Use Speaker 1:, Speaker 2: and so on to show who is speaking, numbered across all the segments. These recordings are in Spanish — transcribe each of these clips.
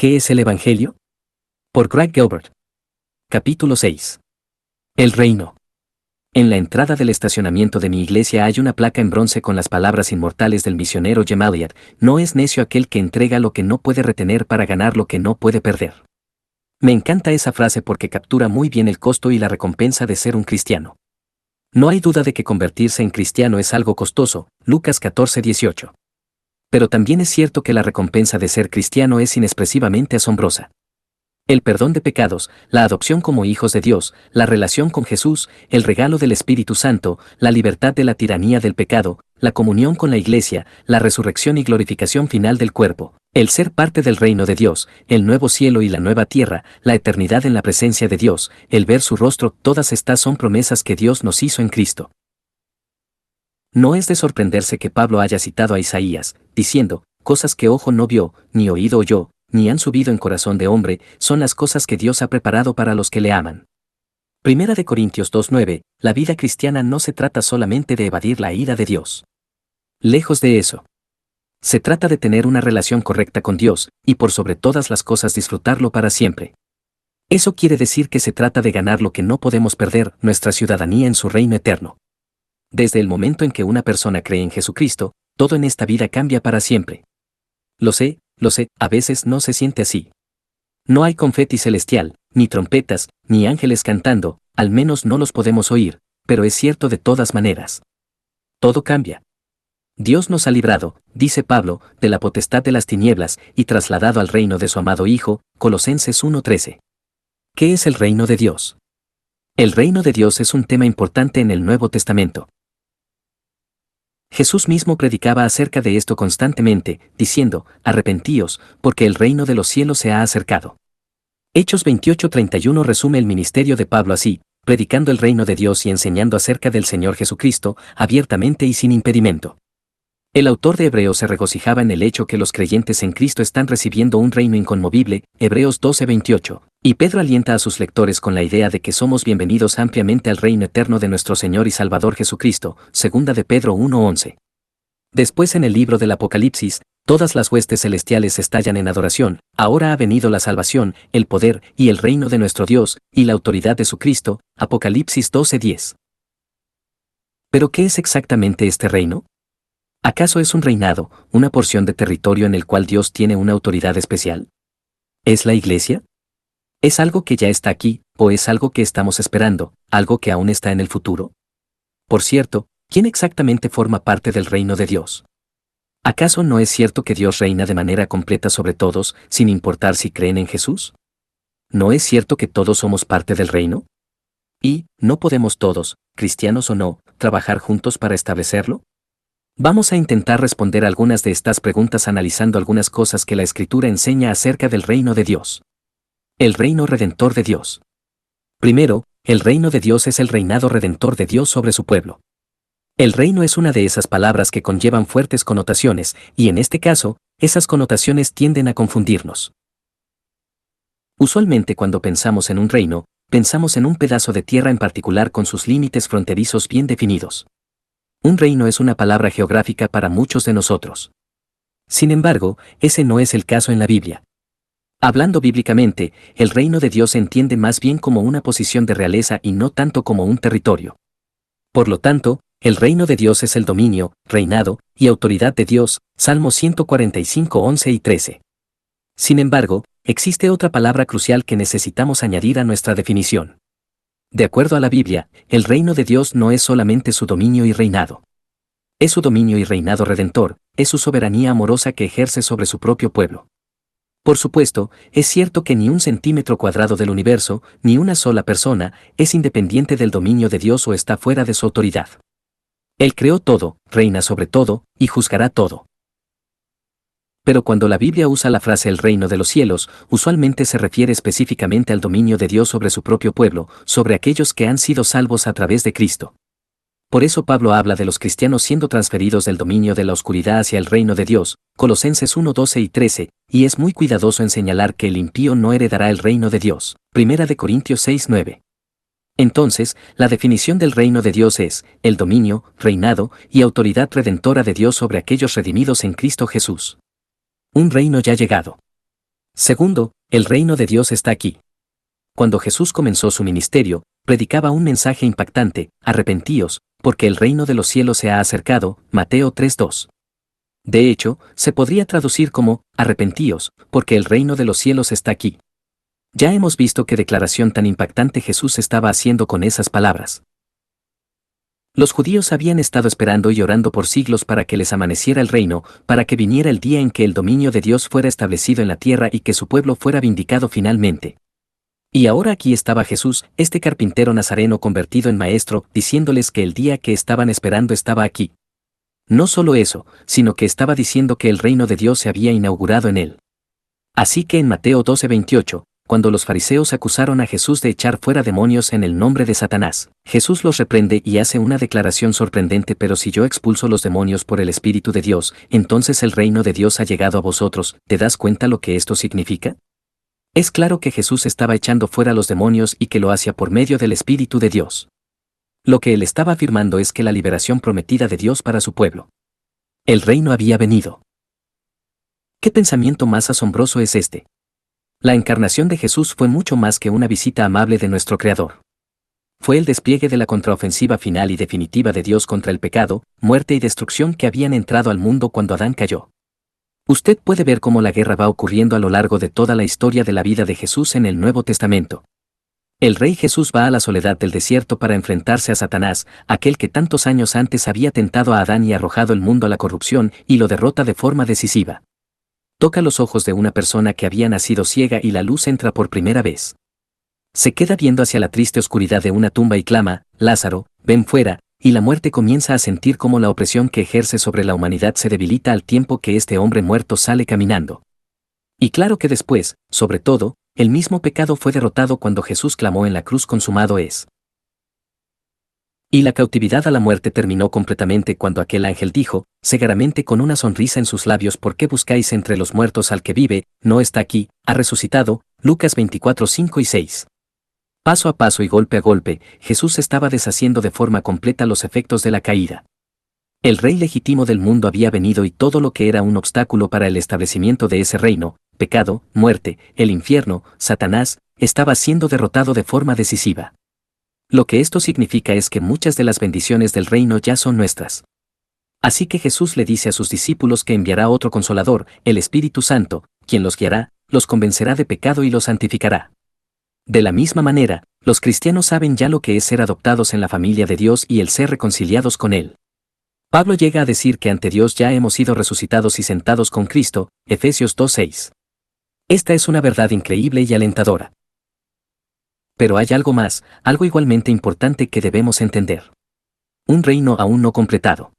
Speaker 1: ¿Qué es el Evangelio? Por Craig Gilbert. Capítulo 6. El reino. En la entrada del estacionamiento de mi iglesia hay una placa en bronce con las palabras inmortales del misionero Jim Elliot: no es necio aquel que entrega lo que no puede retener para ganar lo que no puede perder. Me encanta esa frase porque captura muy bien el costo y la recompensa de ser un cristiano. No hay duda de que convertirse en cristiano es algo costoso, Lucas 14:18. Pero también es cierto que la recompensa de ser cristiano es inexpresivamente asombrosa. El perdón de pecados, la adopción como hijos de Dios, la relación con Jesús, el regalo del Espíritu Santo, la libertad de la tiranía del pecado, la comunión con la Iglesia, la resurrección y glorificación final del cuerpo, el ser parte del reino de Dios, el nuevo cielo y la nueva tierra, la eternidad en la presencia de Dios, el ver su rostro, todas estas son promesas que Dios nos hizo en Cristo. No es de sorprenderse que Pablo haya citado a Isaías, diciendo: cosas que ojo no vio, ni oído oyó, ni han subido en corazón de hombre, son las cosas que Dios ha preparado para los que le aman. Primera de Corintios 2:9, la vida cristiana no se trata solamente de evadir la ira de Dios. Lejos de eso. Se trata de tener una relación correcta con Dios, y por sobre todas las cosas disfrutarlo para siempre. Eso quiere decir que se trata de ganar lo que no podemos perder, nuestra ciudadanía en su reino eterno. Desde el momento en que una persona cree en Jesucristo, todo en esta vida cambia para siempre. Lo sé, a veces no se siente así. No hay confeti celestial, ni trompetas, ni ángeles cantando, al menos no los podemos oír, pero es cierto de todas maneras. Todo cambia. Dios nos ha librado, dice Pablo, de la potestad de las tinieblas y trasladado al reino de su amado Hijo, Colosenses 1:13. ¿Qué es el reino de Dios? El reino de Dios es un tema importante en el Nuevo Testamento. Jesús mismo predicaba acerca de esto constantemente, diciendo: arrepentíos, porque el reino de los cielos se ha acercado. Hechos 28:31 resume el ministerio de Pablo así: predicando el reino de Dios y enseñando acerca del Señor Jesucristo, abiertamente y sin impedimento. El autor de Hebreos se regocijaba en el hecho que los creyentes en Cristo están recibiendo un reino inconmovible, Hebreos 12:28, y Pedro alienta a sus lectores con la idea de que somos bienvenidos ampliamente al reino eterno de nuestro Señor y Salvador Jesucristo, segunda de Pedro 1:11. Después en el libro del Apocalipsis, todas las huestes celestiales estallan en adoración: ahora ha venido la salvación, el poder y el reino de nuestro Dios, y la autoridad de su Cristo, Apocalipsis 12:10. ¿Pero qué es exactamente este reino? ¿Acaso es un reinado, una porción de territorio en el cual Dios tiene una autoridad especial? ¿Es la Iglesia? ¿Es algo que ya está aquí, o es algo que estamos esperando, algo que aún está en el futuro? Por cierto, ¿quién exactamente forma parte del reino de Dios? ¿Acaso no es cierto que Dios reina de manera completa sobre todos, sin importar si creen en Jesús? ¿No es cierto que todos somos parte del reino? ¿Y no podemos todos, cristianos o no, trabajar juntos para establecerlo? Vamos a intentar responder algunas de estas preguntas analizando algunas cosas que la Escritura enseña acerca del reino de Dios. El reino redentor de Dios. Primero, el reino de Dios es el reinado redentor de Dios sobre su pueblo. El reino es una de esas palabras que conllevan fuertes connotaciones, y en este caso, esas connotaciones tienden a confundirnos. Usualmente cuando pensamos en un reino, pensamos en un pedazo de tierra en particular con sus límites fronterizos bien definidos. Un reino es una palabra geográfica para muchos de nosotros. Sin embargo, ese no es el caso en la Biblia. Hablando bíblicamente, el reino de Dios se entiende más bien como una posición de realeza y no tanto como un territorio. Por lo tanto, el reino de Dios es el dominio, reinado y autoridad de Dios, Salmo 145:11 y 13. Sin embargo, existe otra palabra crucial que necesitamos añadir a nuestra definición. De acuerdo a la Biblia, el reino de Dios no es solamente su dominio y reinado. Es su dominio y reinado redentor, es su soberanía amorosa que ejerce sobre su propio pueblo. Por supuesto, es cierto que ni un centímetro cuadrado del universo, ni una sola persona, es independiente del dominio de Dios o está fuera de su autoridad. Él creó todo, reina sobre todo, y juzgará todo. Pero cuando la Biblia usa la frase el reino de los cielos, usualmente se refiere específicamente al dominio de Dios sobre su propio pueblo, sobre aquellos que han sido salvos a través de Cristo. Por eso Pablo habla de los cristianos siendo transferidos del dominio de la oscuridad hacia el reino de Dios, Colosenses 1:12 y 13, y es muy cuidadoso en señalar que el impío no heredará el reino de Dios, Primera de Corintios 6:9. Entonces, la definición del reino de Dios es el dominio, reinado y autoridad redentora de Dios sobre aquellos redimidos en Cristo Jesús. Un reino ya llegado. Segundo, el reino de Dios está aquí. Cuando Jesús comenzó su ministerio, predicaba un mensaje impactante: arrepentíos, porque el reino de los cielos se ha acercado, Mateo 3:2. De hecho, se podría traducir como, arrepentíos, porque el reino de los cielos está aquí. Ya hemos visto qué declaración tan impactante Jesús estaba haciendo con esas palabras. Los judíos habían estado esperando y orando por siglos para que les amaneciera el reino, para que viniera el día en que el dominio de Dios fuera establecido en la tierra y que su pueblo fuera vindicado finalmente. Y ahora aquí estaba Jesús, este carpintero nazareno convertido en maestro, diciéndoles que el día que estaban esperando estaba aquí. No solo eso, sino que estaba diciendo que el reino de Dios se había inaugurado en él. Así que en Mateo 12:28, cuando los fariseos acusaron a Jesús de echar fuera demonios en el nombre de Satanás, Jesús los reprende y hace una declaración sorprendente: pero si yo expulso los demonios por el Espíritu de Dios, entonces el reino de Dios ha llegado a vosotros. ¿Te das cuenta lo que esto significa? Es claro que Jesús estaba echando fuera los demonios y que lo hacía por medio del Espíritu de Dios. Lo que él estaba afirmando es que la liberación prometida de Dios para su pueblo. El reino había venido. ¿Qué pensamiento más asombroso es este? La encarnación de Jesús fue mucho más que una visita amable de nuestro Creador. Fue el despliegue de la contraofensiva final y definitiva de Dios contra el pecado, muerte y destrucción que habían entrado al mundo cuando Adán cayó. Usted puede ver cómo la guerra va ocurriendo a lo largo de toda la historia de la vida de Jesús en el Nuevo Testamento. El Rey Jesús va a la soledad del desierto para enfrentarse a Satanás, aquel que tantos años antes había tentado a Adán y arrojado el mundo a la corrupción, y lo derrota de forma decisiva. Toca los ojos de una persona que había nacido ciega y la luz entra por primera vez. Se queda viendo hacia la triste oscuridad de una tumba y clama: Lázaro, ven fuera, y la muerte comienza a sentir cómo la opresión que ejerce sobre la humanidad se debilita al tiempo que este hombre muerto sale caminando. Y claro que después, sobre todo, el mismo pecado fue derrotado cuando Jesús clamó en la cruz: consumado es. Y la cautividad a la muerte terminó completamente cuando aquel ángel dijo, cegaramente con una sonrisa en sus labios: ¿por qué buscáis entre los muertos al que vive? No está aquí, ha resucitado. Lucas 24:5 y 6. Paso a paso y golpe a golpe, Jesús estaba deshaciendo de forma completa los efectos de la caída. El rey legítimo del mundo había venido y todo lo que era un obstáculo para el establecimiento de ese reino, pecado, muerte, el infierno, Satanás, estaba siendo derrotado de forma decisiva. Lo que esto significa es que muchas de las bendiciones del reino ya son nuestras. Así que Jesús le dice a sus discípulos que enviará otro Consolador, el Espíritu Santo, quien los guiará, los convencerá de pecado y los santificará. De la misma manera, los cristianos saben ya lo que es ser adoptados en la familia de Dios y el ser reconciliados con Él. Pablo llega a decir que ante Dios ya hemos sido resucitados y sentados con Cristo, Efesios 2:6. Esta es una verdad increíble y alentadora. Pero hay algo más, algo igualmente importante que debemos entender. Un reino aún no completado.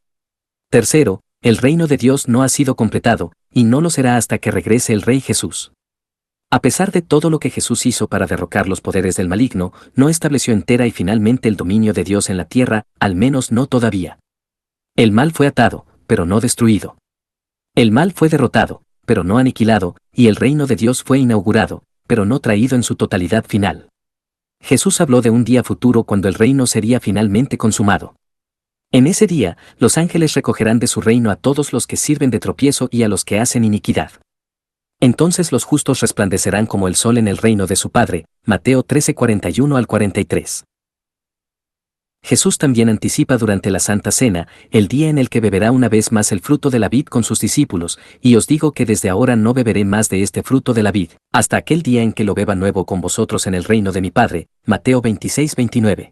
Speaker 1: Tercero, el reino de Dios no ha sido completado, y no lo será hasta que regrese el Rey Jesús. A pesar de todo lo que Jesús hizo para derrocar los poderes del maligno, no estableció entera y finalmente el dominio de Dios en la tierra, al menos no todavía. El mal fue atado, pero no destruido. El mal fue derrotado, pero no aniquilado, y el reino de Dios fue inaugurado, pero no traído en su totalidad final. Jesús habló de un día futuro cuando el reino sería finalmente consumado. En ese día, los ángeles recogerán de su reino a todos los que sirven de tropiezo y a los que hacen iniquidad. Entonces los justos resplandecerán como el sol en el reino de su Padre, Mateo 13:41 al 43. Jesús también anticipa durante la Santa Cena, el día en el que beberá una vez más el fruto de la vid con sus discípulos: y os digo que desde ahora no beberé más de este fruto de la vid, hasta aquel día en que lo beba nuevo con vosotros en el reino de mi Padre, Mateo 26:29.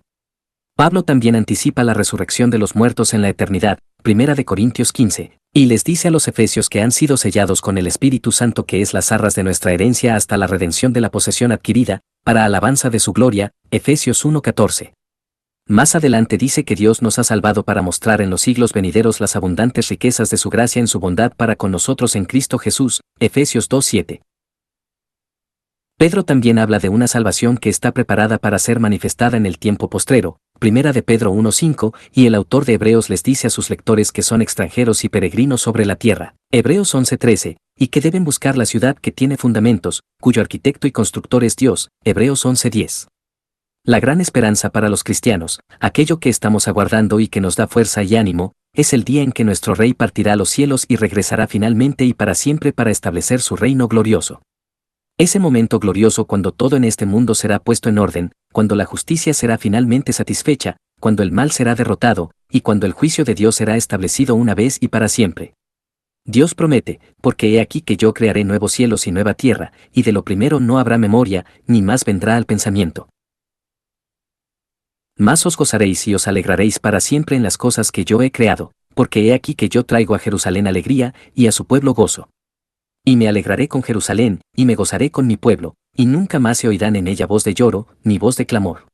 Speaker 1: Pablo también anticipa la resurrección de los muertos en la eternidad, 1 Corintios 15, y les dice a los efesios que han sido sellados con el Espíritu Santo, que es las arras de nuestra herencia hasta la redención de la posesión adquirida, para alabanza de su gloria, Efesios 1:14. Más adelante dice que Dios nos ha salvado para mostrar en los siglos venideros las abundantes riquezas de su gracia en su bondad para con nosotros en Cristo Jesús, Efesios 2:7. Pedro también habla de una salvación que está preparada para ser manifestada en el tiempo postrero, 1 Pedro 1:5, y el autor de Hebreos les dice a sus lectores que son extranjeros y peregrinos sobre la tierra, Hebreos 11:13, y que deben buscar la ciudad que tiene fundamentos, cuyo arquitecto y constructor es Dios, Hebreos 11:10. La gran esperanza para los cristianos, aquello que estamos aguardando y que nos da fuerza y ánimo, es el día en que nuestro Rey partirá a los cielos y regresará finalmente y para siempre para establecer su reino glorioso. Ese momento glorioso cuando todo en este mundo será puesto en orden, cuando la justicia será finalmente satisfecha, cuando el mal será derrotado, y cuando el juicio de Dios será establecido una vez y para siempre. Dios promete, porque he aquí que yo crearé nuevos cielos y nueva tierra, y de lo primero no habrá memoria, ni más vendrá al pensamiento. Más os gozaréis y os alegraréis para siempre en las cosas que yo he creado, porque he aquí que yo traigo a Jerusalén alegría, y a su pueblo gozo. Y me alegraré con Jerusalén, y me gozaré con mi pueblo, y nunca más se oirán en ella voz de lloro, ni voz de clamor.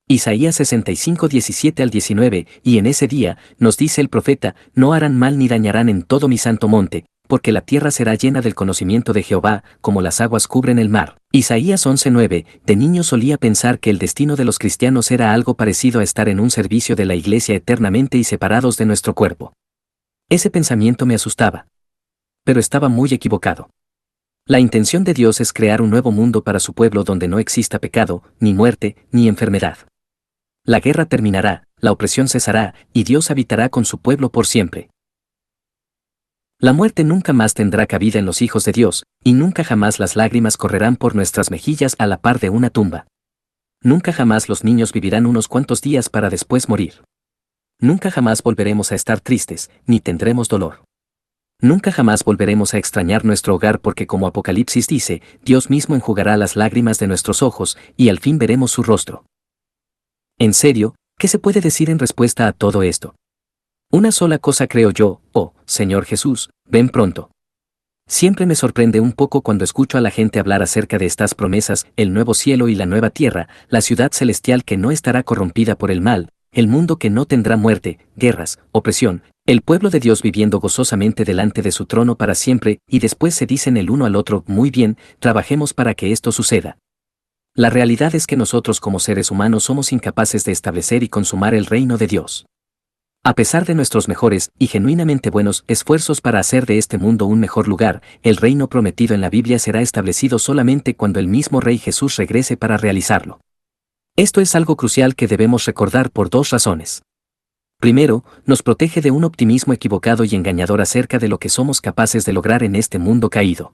Speaker 1: Isaías 65, 17 al 19, y en ese día, nos dice el profeta, no harán mal ni dañarán en todo mi santo monte, porque la tierra será llena del conocimiento de Jehová, como las aguas cubren el mar. Isaías 11:9, de niño solía pensar que el destino de los cristianos era algo parecido a estar en un servicio de la iglesia eternamente y separados de nuestro cuerpo. Ese pensamiento me asustaba. Pero estaba muy equivocado. La intención de Dios es crear un nuevo mundo para su pueblo donde no exista pecado, ni muerte, ni enfermedad. La guerra terminará, la opresión cesará, y Dios habitará con su pueblo por siempre. La muerte nunca más tendrá cabida en los hijos de Dios, y nunca jamás las lágrimas correrán por nuestras mejillas a la par de una tumba. Nunca jamás los niños vivirán unos cuantos días para después morir. Nunca jamás volveremos a estar tristes, ni tendremos dolor. Nunca jamás volveremos a extrañar nuestro hogar porque como Apocalipsis dice, Dios mismo enjugará las lágrimas de nuestros ojos, y al fin veremos su rostro. En serio, ¿qué se puede decir en respuesta a todo esto? Una sola cosa creo yo, oh, Señor Jesús, ven pronto. Siempre me sorprende un poco cuando escucho a la gente hablar acerca de estas promesas, el nuevo cielo y la nueva tierra, la ciudad celestial que no estará corrompida por el mal, el mundo que no tendrá muerte, guerras, opresión, el pueblo de Dios viviendo gozosamente delante de su trono para siempre, y después se dicen el uno al otro, muy bien, trabajemos para que esto suceda. La realidad es que nosotros como seres humanos somos incapaces de establecer y consumar el reino de Dios. A pesar de nuestros mejores y genuinamente buenos esfuerzos para hacer de este mundo un mejor lugar, el reino prometido en la Biblia será establecido solamente cuando el mismo Rey Jesús regrese para realizarlo. Esto es algo crucial que debemos recordar por dos razones. Primero, nos protege de un optimismo equivocado y engañador acerca de lo que somos capaces de lograr en este mundo caído.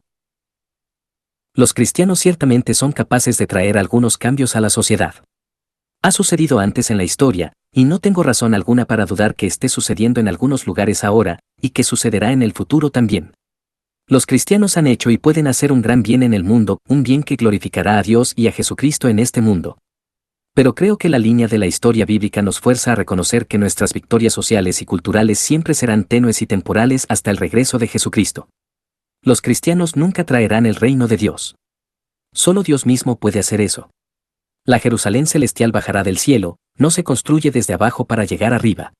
Speaker 1: Los cristianos ciertamente son capaces de traer algunos cambios a la sociedad. Ha sucedido antes en la historia, y no tengo razón alguna para dudar que esté sucediendo en algunos lugares ahora, y que sucederá en el futuro también. Los cristianos han hecho y pueden hacer un gran bien en el mundo, un bien que glorificará a Dios y a Jesucristo en este mundo. Pero creo que la línea de la historia bíblica nos fuerza a reconocer que nuestras victorias sociales y culturales siempre serán tenues y temporales hasta el regreso de Jesucristo. Los cristianos nunca traerán el reino de Dios. Solo Dios mismo puede hacer eso. La Jerusalén celestial bajará del cielo, no se construye desde abajo para llegar arriba.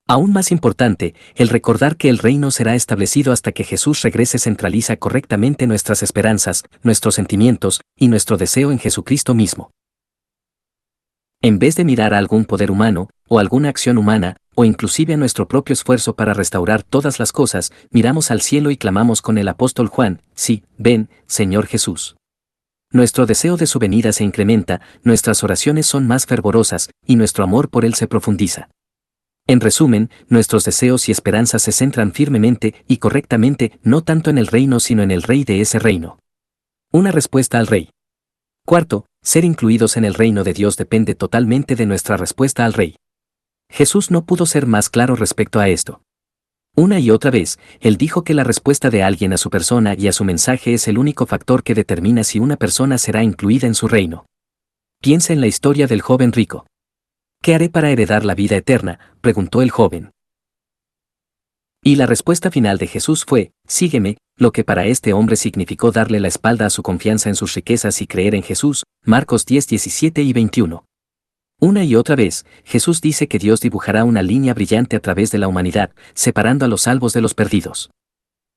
Speaker 1: Aún más importante, el recordar que el reino será establecido hasta que Jesús regrese centraliza correctamente nuestras esperanzas, nuestros sentimientos y nuestro deseo en Jesucristo mismo. En vez de mirar a algún poder humano, o alguna acción humana, o inclusive a nuestro propio esfuerzo para restaurar todas las cosas, miramos al cielo y clamamos con el apóstol Juan, sí, ven, Señor Jesús. Nuestro deseo de su venida se incrementa, nuestras oraciones son más fervorosas, y nuestro amor por Él se profundiza. En resumen, nuestros deseos y esperanzas se centran firmemente y correctamente no tanto en el reino sino en el Rey de ese reino. Una respuesta al Rey. Cuarto, ser incluidos en el reino de Dios depende totalmente de nuestra respuesta al Rey. Jesús no pudo ser más claro respecto a esto. Una y otra vez, Él dijo que la respuesta de alguien a su persona y a su mensaje es el único factor que determina si una persona será incluida en su reino. Piensa en la historia del joven rico. ¿Qué haré para heredar la vida eterna?, preguntó el joven. Y la respuesta final de Jesús fue, sígueme, lo que para este hombre significó darle la espalda a su confianza en sus riquezas y creer en Jesús, Marcos 10, 17 y 21. Una y otra vez, Jesús dice que Dios dibujará una línea brillante a través de la humanidad, separando a los salvos de los perdidos.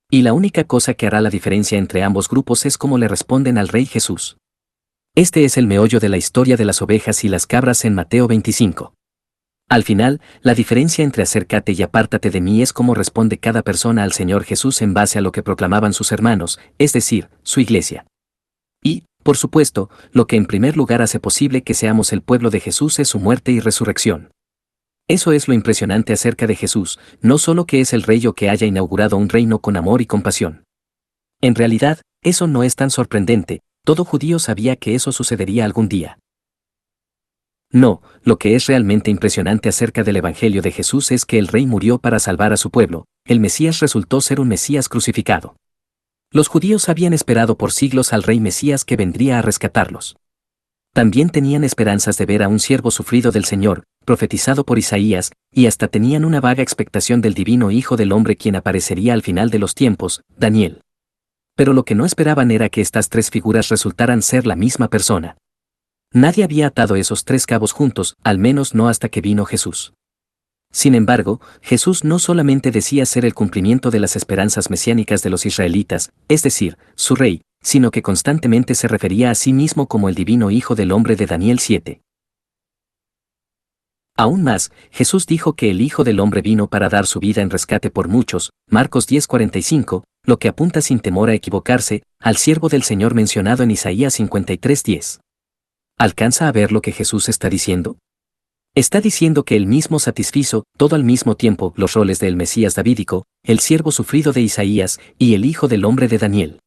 Speaker 1: Y la única cosa que hará la diferencia entre ambos grupos es cómo le responden al Rey Jesús. Este es el meollo de la historia de las ovejas y las cabras en Mateo 25. Al final, la diferencia entre acércate y apártate de mí es cómo responde cada persona al Señor Jesús en base a lo que proclamaban sus hermanos, es decir, su iglesia. Y, por supuesto, lo que en primer lugar hace posible que seamos el pueblo de Jesús es su muerte y resurrección. Eso es lo impresionante acerca de Jesús, no solo que es el Rey o que haya inaugurado un reino con amor y compasión. En realidad, eso no es tan sorprendente, todo judío sabía que eso sucedería algún día. No, lo que es realmente impresionante acerca del Evangelio de Jesús es que el Rey murió para salvar a su pueblo, el Mesías resultó ser un Mesías crucificado. Los judíos habían esperado por siglos al Rey Mesías que vendría a rescatarlos. También tenían esperanzas de ver a un siervo sufrido del Señor, profetizado por Isaías, y hasta tenían una vaga expectación del divino Hijo del Hombre quien aparecería al final de los tiempos, Daniel. Pero lo que no esperaban era que estas tres figuras resultaran ser la misma persona. Nadie había atado esos tres cabos juntos, al menos no hasta que vino Jesús. Sin embargo, Jesús no solamente decía ser el cumplimiento de las esperanzas mesiánicas de los israelitas, es decir, su rey, sino que constantemente se refería a sí mismo como el divino Hijo del Hombre de Daniel 7. Aún más, Jesús dijo que el Hijo del Hombre vino para dar su vida en rescate por muchos, Marcos 10:45, lo que apunta sin temor a equivocarse, al siervo del Señor mencionado en Isaías 53:10. ¿Alcanza a ver lo que Jesús está diciendo? Está diciendo que él mismo satisfizo, todo al mismo tiempo, los roles del Mesías davídico, el siervo sufrido de Isaías, y el Hijo del Hombre de Daniel.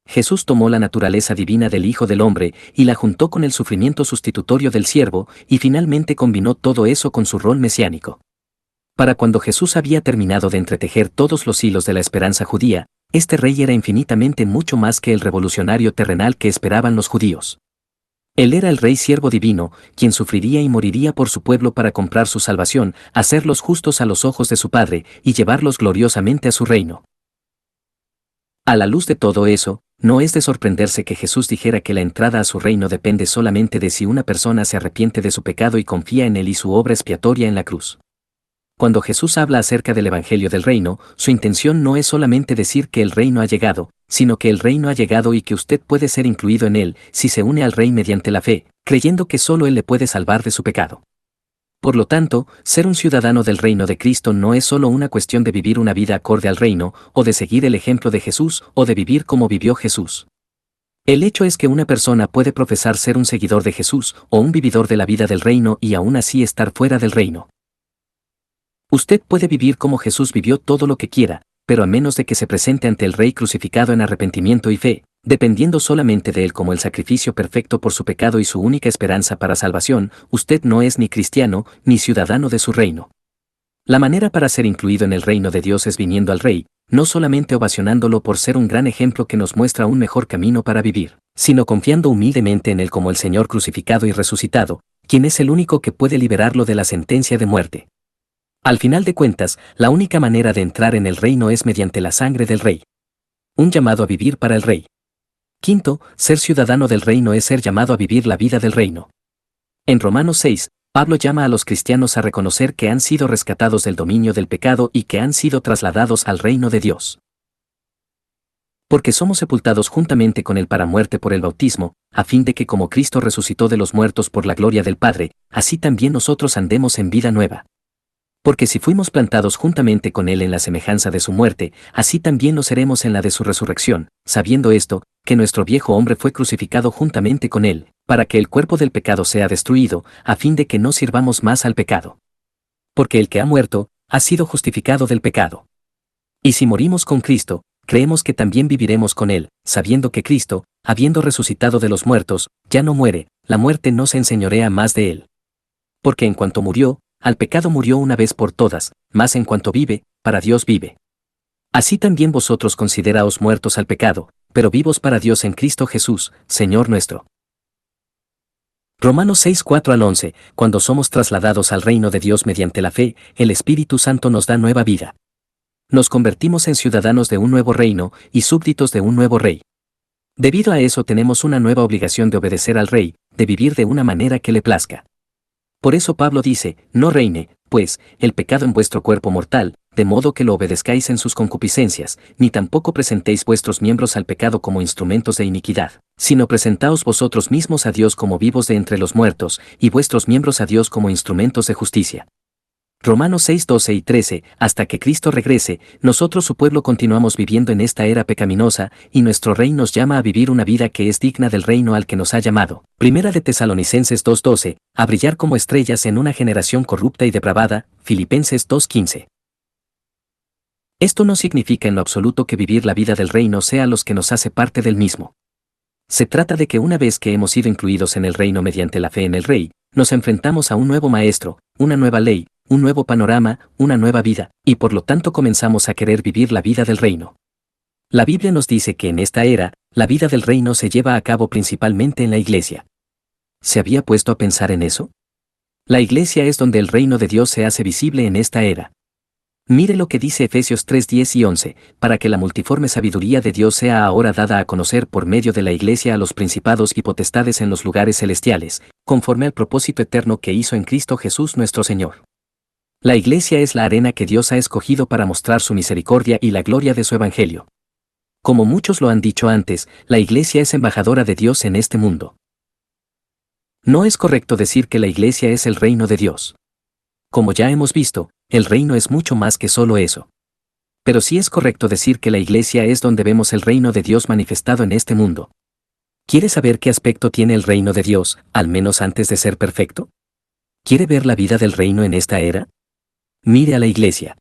Speaker 1: Jesús tomó la naturaleza divina del Hijo del Hombre y la juntó con el sufrimiento sustitutorio del siervo, y finalmente combinó todo eso con su rol mesiánico. Para cuando Jesús había terminado de entretejer todos los hilos de la esperanza judía, este rey era infinitamente mucho más que el revolucionario terrenal que esperaban los judíos. Él era el Rey siervo divino, quien sufriría y moriría por su pueblo para comprar su salvación, hacerlos justos a los ojos de su Padre y llevarlos gloriosamente a su reino. A la luz de todo eso, no es de sorprenderse que Jesús dijera que la entrada a su reino depende solamente de si una persona se arrepiente de su pecado y confía en él y su obra expiatoria en la cruz. Cuando Jesús habla acerca del Evangelio del Reino, su intención no es solamente decir que el reino ha llegado, sino que el reino ha llegado y que usted puede ser incluido en él si se une al Rey mediante la fe, creyendo que solo él le puede salvar de su pecado. Por lo tanto, ser un ciudadano del reino de Cristo no es solo una cuestión de vivir una vida acorde al reino, o de seguir el ejemplo de Jesús, o de vivir como vivió Jesús. El hecho es que una persona puede profesar ser un seguidor de Jesús, o un vividor de la vida del reino y aún así estar fuera del reino. Usted puede vivir como Jesús vivió todo lo que quiera, pero a menos de que se presente ante el Rey crucificado en arrepentimiento y fe, dependiendo solamente de él como el sacrificio perfecto por su pecado y su única esperanza para salvación, usted no es ni cristiano, ni ciudadano de su reino. La manera para ser incluido en el reino de Dios es viniendo al Rey, no solamente ovacionándolo por ser un gran ejemplo que nos muestra un mejor camino para vivir, sino confiando humildemente en él como el Señor crucificado y resucitado, quien es el único que puede liberarlo de la sentencia de muerte. Al final de cuentas, la única manera de entrar en el reino es mediante la sangre del Rey. Un llamado a vivir para el Rey. Quinto, ser ciudadano del reino es ser llamado a vivir la vida del reino. En Romanos 6, Pablo llama a los cristianos a reconocer que han sido rescatados del dominio del pecado y que han sido trasladados al reino de Dios. Porque somos sepultados juntamente con él para muerte por el bautismo, a fin de que como Cristo resucitó de los muertos por la gloria del Padre, así también nosotros andemos en vida nueva. Porque si fuimos plantados juntamente con él en la semejanza de su muerte, así también lo seremos en la de su resurrección, sabiendo esto, que nuestro viejo hombre fue crucificado juntamente con él, para que el cuerpo del pecado sea destruido, a fin de que no sirvamos más al pecado. Porque el que ha muerto, ha sido justificado del pecado. Y si morimos con Cristo, creemos que también viviremos con él, sabiendo que Cristo, habiendo resucitado de los muertos, ya no muere, la muerte no se enseñorea más de él. Porque en cuanto murió, al pecado murió una vez por todas, mas en cuanto vive, para Dios vive. Así también vosotros consideraos muertos al pecado, pero vivos para Dios en Cristo Jesús, Señor nuestro. Romanos 6:4-11, cuando somos trasladados al reino de Dios mediante la fe, el Espíritu Santo nos da nueva vida. Nos convertimos en ciudadanos de un nuevo reino y súbditos de un nuevo rey. Debido a eso tenemos una nueva obligación de obedecer al rey, de vivir de una manera que le plazca. Por eso Pablo dice, no reine, pues, el pecado en vuestro cuerpo mortal, de modo que lo obedezcáis en sus concupiscencias, ni tampoco presentéis vuestros miembros al pecado como instrumentos de iniquidad, sino presentaos vosotros mismos a Dios como vivos de entre los muertos, y vuestros miembros a Dios como instrumentos de justicia. Romanos 6:12 y 13, hasta que Cristo regrese, nosotros su pueblo continuamos viviendo en esta era pecaminosa, y nuestro Rey nos llama a vivir una vida que es digna del reino al que nos ha llamado. Primera de Tesalonicenses 2:12, a brillar como estrellas en una generación corrupta y depravada, Filipenses 2:15. Esto no significa en lo absoluto que vivir la vida del reino sea los que nos hace parte del mismo. Se trata de que una vez que hemos sido incluidos en el reino mediante la fe en el Rey, nos enfrentamos a un nuevo maestro, una nueva ley, un nuevo panorama, una nueva vida, y por lo tanto comenzamos a querer vivir la vida del reino. La Biblia nos dice que en esta era, la vida del reino se lleva a cabo principalmente en la iglesia. ¿Se había puesto a pensar en eso? La iglesia es donde el reino de Dios se hace visible en esta era. Mire lo que dice Efesios 3:10 y 11, para que la multiforme sabiduría de Dios sea ahora dada a conocer por medio de la iglesia a los principados y potestades en los lugares celestiales, conforme al propósito eterno que hizo en Cristo Jesús nuestro Señor. La iglesia es la arena que Dios ha escogido para mostrar su misericordia y la gloria de su evangelio. Como muchos lo han dicho antes, la iglesia es embajadora de Dios en este mundo. No es correcto decir que la iglesia es el reino de Dios. Como ya hemos visto, el reino es mucho más que solo eso. Pero sí es correcto decir que la iglesia es donde vemos el reino de Dios manifestado en este mundo. ¿Quiere saber qué aspecto tiene el reino de Dios, al menos antes de ser perfecto? ¿Quiere ver la vida del reino en esta era? Mire a la iglesia.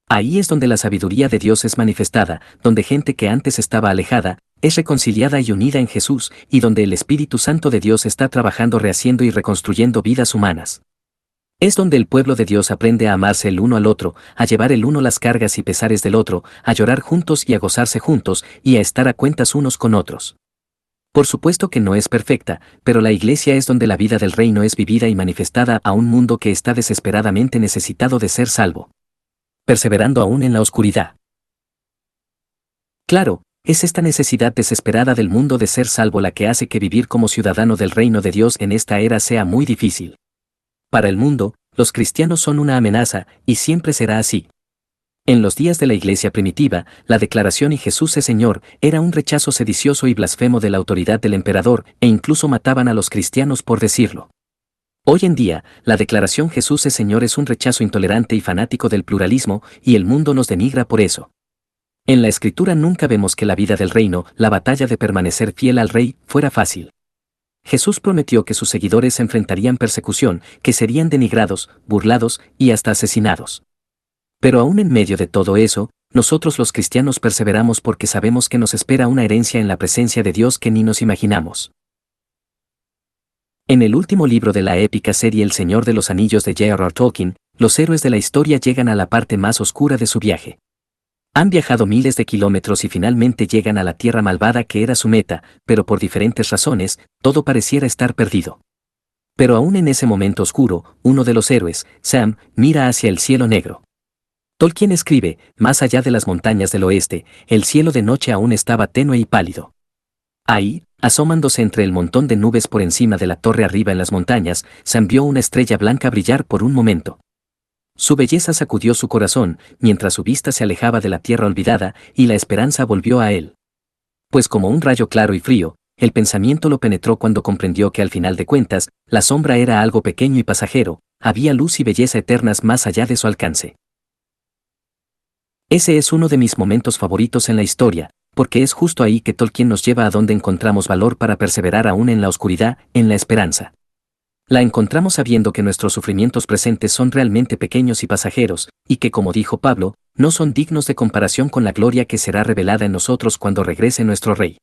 Speaker 1: Ahí es donde la sabiduría de Dios es manifestada, donde gente que antes estaba alejada, es reconciliada y unida en Jesús, y donde el Espíritu Santo de Dios está trabajando rehaciendo y reconstruyendo vidas humanas. Es donde el pueblo de Dios aprende a amarse el uno al otro, a llevar el uno las cargas y pesares del otro, a llorar juntos y a gozarse juntos, y a estar a cuentas unos con otros. Por supuesto que no es perfecta, pero la iglesia es donde la vida del reino es vivida y manifestada a un mundo que está desesperadamente necesitado de ser salvo, perseverando aún en la oscuridad. Claro, es esta necesidad desesperada del mundo de ser salvo la que hace que vivir como ciudadano del reino de Dios en esta era sea muy difícil. Para el mundo, los cristianos son una amenaza, y siempre será así. En los días de la iglesia primitiva, la declaración "y Jesús es Señor" era un rechazo sedicioso y blasfemo de la autoridad del emperador, e incluso mataban a los cristianos por decirlo. Hoy en día, la declaración "Jesús es Señor" es un rechazo intolerante y fanático del pluralismo, y el mundo nos denigra por eso. En la Escritura nunca vemos que la vida del reino, la batalla de permanecer fiel al Rey, fuera fácil. Jesús prometió que sus seguidores se enfrentarían persecución, que serían denigrados, burlados y hasta asesinados. Pero aún en medio de todo eso, nosotros los cristianos perseveramos porque sabemos que nos espera una herencia en la presencia de Dios que ni nos imaginamos. En el último libro de la épica serie El Señor de los Anillos de J.R.R. Tolkien, los héroes de la historia llegan a la parte más oscura de su viaje. Han viajado miles de kilómetros y finalmente llegan a la tierra malvada que era su meta, pero por diferentes razones, todo pareciera estar perdido. Pero aún en ese momento oscuro, uno de los héroes, Sam, mira hacia el cielo negro. Tolkien escribe, más allá de las montañas del oeste, el cielo de noche aún estaba tenue y pálido. Ahí, asomándose entre el montón de nubes por encima de la torre arriba en las montañas, Sam vio una estrella blanca brillar por un momento. Su belleza sacudió su corazón, mientras su vista se alejaba de la tierra olvidada, y la esperanza volvió a él. Pues como un rayo claro y frío, el pensamiento lo penetró cuando comprendió que al final de cuentas, la sombra era algo pequeño y pasajero, había luz y belleza eternas más allá de su alcance. Ese es uno de mis momentos favoritos en la historia, porque es justo ahí que Tolkien nos lleva a donde encontramos valor para perseverar aún en la oscuridad, en la esperanza. La encontramos sabiendo que nuestros sufrimientos presentes son realmente pequeños y pasajeros, y que, como dijo Pablo, no son dignos de comparación con la gloria que será revelada en nosotros cuando regrese nuestro Rey.